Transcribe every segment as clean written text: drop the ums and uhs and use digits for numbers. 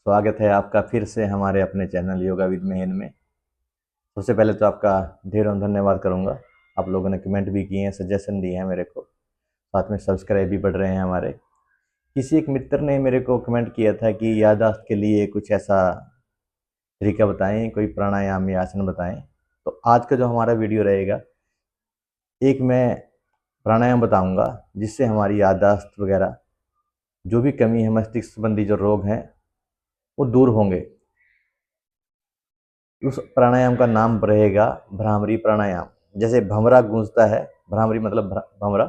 स्वागत है आपका फिर से हमारे अपने चैनल योगा विद मेहन में। सबसे पहले तो आपका ढेरों धन्यवाद करूंगा। आप लोगों ने कमेंट भी किए हैं, सजेशन दिए हैं मेरे को, साथ में सब्सक्राइब भी बढ़ रहे हैं हमारे। किसी एक मित्र ने मेरे को कमेंट किया था कि याददाश्त के लिए कुछ ऐसा तरीका बताएं, कोई प्राणायाम या आसन बताएं। तो आज का जो हमारा वीडियो रहेगा, एक मैं प्राणायाम बताऊंगा जिससे हमारी याददाश्त वगैरह जो भी कमी है, मस्तिष्क संबंधी जो रोग हैं वो दूर होंगे। उस प्राणायाम का नाम रहेगा भ्रामरी प्राणायाम। जैसे भंवरा गूंजता है, भ्रामरी मतलब भंवरा,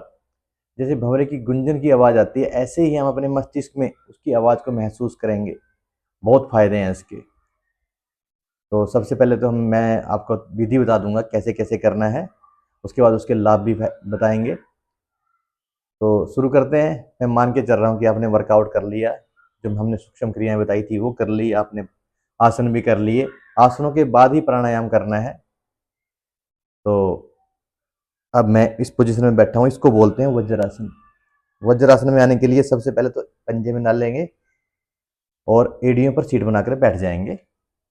जैसे भंवरे की गुंजन की आवाज़ आती है, ऐसे ही हम अपने मस्तिष्क में उसकी आवाज़ को महसूस करेंगे। बहुत फायदे हैं इसके। तो सबसे पहले तो मैं आपको विधि बता दूंगा कैसे कैसे करना है, उसके बाद उसके लाभ भी बताएंगे। तो शुरू करते हैं। मैं मान के चल रहा हूँ कि आपने वर्कआउट कर लिया, जो हमने सूक्ष्म क्रियाएं बताई थी वो कर ली आपने, आसन भी कर लिए। आसनों के बाद ही प्राणायाम करना है। तो अब मैं इस पोजीशन में बैठा हूँ, इसको बोलते हैं वज्रासन। वज्रासन में आने के लिए सबसे पहले तो पंजे में डाल लेंगे और एड़ियों पर सीट बनाकर बैठ जाएंगे।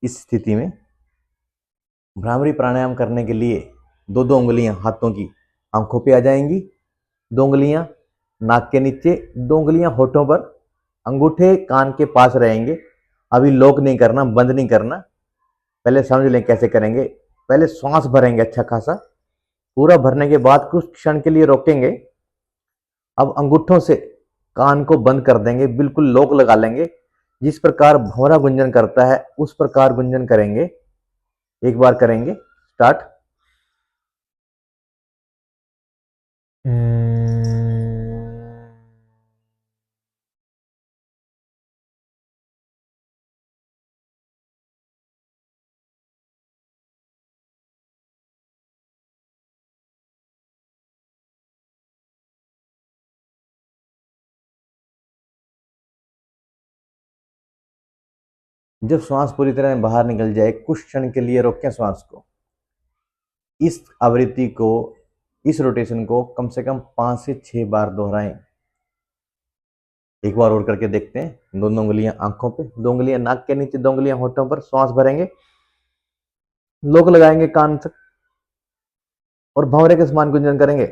इस स्थिति में भ्रामरी प्राणायाम करने के लिए दो दो उंगलियां हाथों की आंखों पे आ जाएंगी, दो उंगलियां नाक के नीचे, दो उंगलियां होठों पर, अंगूठे कान के पास रहेंगे। अभी लॉक नहीं करना, बंद नहीं करना। पहले समझ लें कैसे करेंगे। पहले श्वास भरेंगे अच्छा खासा, पूरा भरने के बाद कुछ क्षण के लिए रोकेंगे। अब अंगूठों से कान को बंद कर देंगे, बिल्कुल लॉक लगा लेंगे। जिस प्रकार भौरा गुंजन करता है उस प्रकार गुंजन करेंगे। एक बार करेंगे, स्टार्ट। जब श्वास पूरी तरह बाहर निकल जाए, कुछ क्षण के लिए रोकें श्वास को। इस आवृत्ति को, इस रोटेशन को कम से कम 5 से 6 बार दोहराएं। एक बार और करके देखते हैं। दोनों उंगलियां आंखों पे, दो उंगलियां नाक के नीचे, दो उंगलियां होठों पर, श्वास भरेंगे, लोक लगाएंगे कान तक और भंवरे के समान गुंजन करेंगे।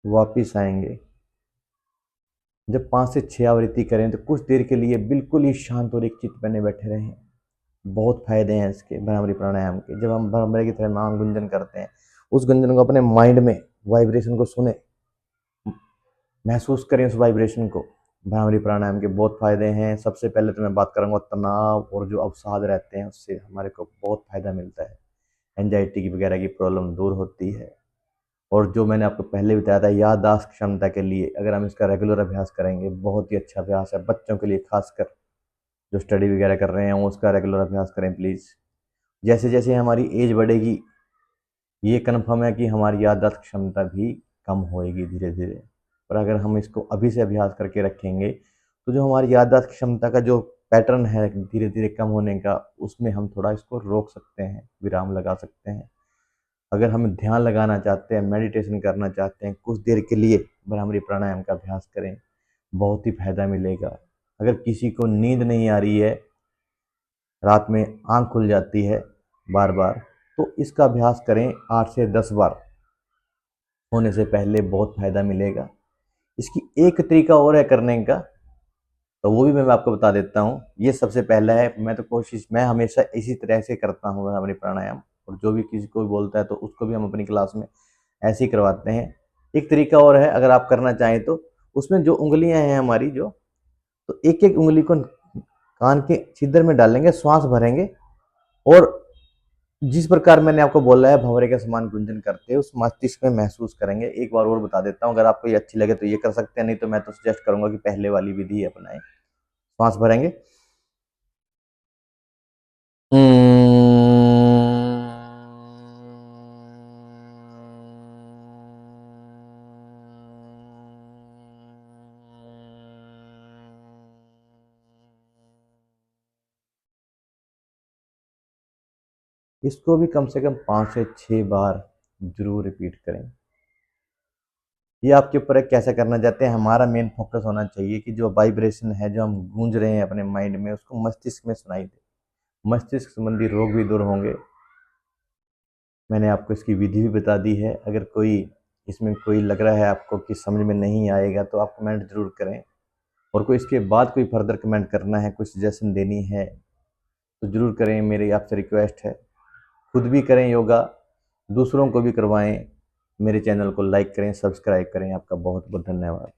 वापिस आएंगे। जब 5 से 6 आवृत्ति करें तो कुछ देर के लिए बिल्कुल ही शांत और एक चित्त बने बैठे रहें। बहुत फायदे हैं इसके भ्रामरी प्राणायाम के। जब हम भ्रामरी की तरह नाम गुंजन करते हैं, उस गुंजन को अपने माइंड में वाइब्रेशन को सुने, महसूस करें उस वाइब्रेशन को। भ्रामरी प्राणायाम के बहुत फायदे हैं। सबसे पहले तो मैं बात करूंगा तनाव और जो अवसाद रहते हैं उससे हमारे को बहुत फायदा मिलता है। एंजाइटी की वगैरह की प्रॉब्लम दूर होती है। और जो मैंने आपको पहले बताया था याददाश्त क्षमता के लिए, अगर हम इसका रेगुलर अभ्यास करेंगे, बहुत ही अच्छा अभ्यास है बच्चों के लिए, खासकर जो स्टडी वगैरह कर रहे हैं वो उसका रेगुलर अभ्यास करें प्लीज़। जैसे जैसे हमारी एज बढ़ेगी, ये कन्फर्म है कि हमारी याददाश्त क्षमता भी कम होएगी धीरे धीरे। पर अगर हम इसको अभी से अभ्यास करके रखेंगे तो जो हमारी याददाश्त क्षमता का जो पैटर्न है धीरे धीरे कम होने का, उसमें हम थोड़ा इसको रोक सकते हैं, विराम लगा सकते हैं। अगर हम ध्यान लगाना चाहते हैं, मेडिटेशन करना चाहते हैं, कुछ देर के लिए भ्रामरी प्राणायाम का अभ्यास करें, बहुत ही फायदा मिलेगा। अगर किसी को नींद नहीं आ रही है, रात में आंख खुल जाती है बार बार, तो इसका अभ्यास करें 8 से 10 बार। होने से पहले बहुत फायदा मिलेगा। इसकी एक तरीका और है करने का, तो वो भी मैं आपको बता देता हूँ। ये सबसे पहला है। मैं हमेशा इसी तरह से करता हूँ भ्रामरी प्राणायाम, और जो भी किसी को भी बोलता है तो उसको भी हम अपनी क्लास में ऐसे ही करवाते हैं। एक तरीका और है, अगर आप करना चाहें तो। उसमें जो उंगलियां हैं हमारी, जो, तो एक एक उंगली को कान के छिद्र में डालेंगे, श्वास भरेंगे और जिस प्रकार मैंने आपको बोला है भंवरे के समान गुंजन करते हैं, उस मस्तिष्क में महसूस करेंगे। एक बार और बता देता हूँ, अगर आपको ये अच्छी लगे तो ये कर सकते हैं, नहीं तो मैं तो सजेस्ट करूंगा कि पहले वाली विधि अपनाएं। श्वास भरेंगे, इसको भी कम से कम 5 से 6 बार जरूर रिपीट करें। ये आपके ऊपर है कैसे करना चाहते हैं। हमारा मेन फोकस होना चाहिए कि जो वाइब्रेशन है, जो हम गूंज रहे हैं अपने माइंड में, उसको मस्तिष्क में सुनाई दे, मस्तिष्क संबंधी रोग भी दूर होंगे। मैंने आपको इसकी विधि भी बता दी है। अगर कोई इसमें कोई लग रहा है आपको कि समझ में नहीं आएगा तो आप कमेंट जरूर करें, और कोई इसके बाद कोई फर्दर कमेंट करना है, कोई सजेशन देनी है तो ज़रूर करें। मेरी आपसे रिक्वेस्ट है, खुद भी करें योगा, दूसरों को भी करवाएं। मेरे चैनल को लाइक करें, सब्सक्राइब करें। आपका बहुत बहुत धन्यवाद।